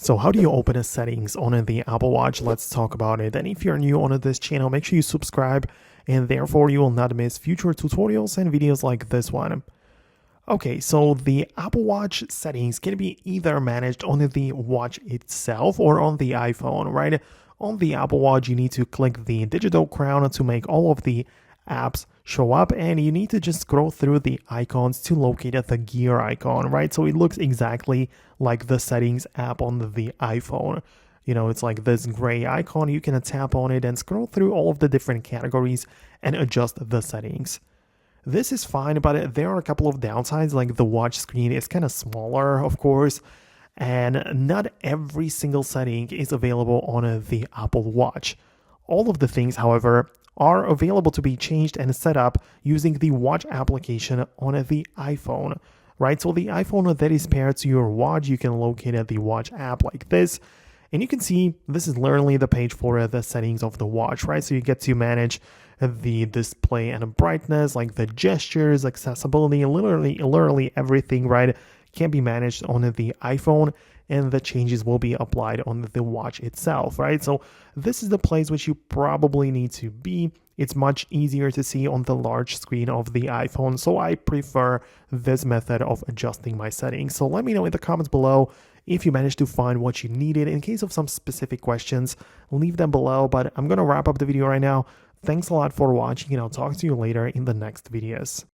So how do you open the settings on the Apple Watch? Let's talk about it. And if you're new on this channel, make sure you subscribe, and therefore you will not miss future tutorials and videos like this one. Okay, so the Apple Watch settings can be either managed on the watch itself or on the iPhone, right? On the Apple Watch, you need to click the digital crown to make all of the apps show up, and you need to just scroll through the icons to locate the gear icon, right? So it looks exactly like the settings app on the iPhone. You know, it's like this gray icon. You can tap on it and scroll through all of the different categories and adjust the settings. This is fine, but there are a couple of downsides, like the watch screen is kind of smaller, of course, and not every single setting is available on the Apple Watch. All of the things, however, are available to be changed and set up using the watch application on the iPhone, right? So the iPhone that is paired to your watch, you can locate at the watch app like this. And you can see this is literally the page for the settings of the watch, right? So you get to manage the display and brightness, like the gestures, accessibility, literally everything, right? Can be managed on the iPhone, and the changes will be applied on the watch itself, right? So this is the place which you probably need to be. It's much easier to see on the large screen of the iPhone, so I prefer this method of adjusting my settings. So let me know in the comments below if you managed to find what you needed. In case of some specific questions, leave them below, but I'm going to wrap up the video right now. Thanks a lot for watching, and I'll talk to you later in the next videos.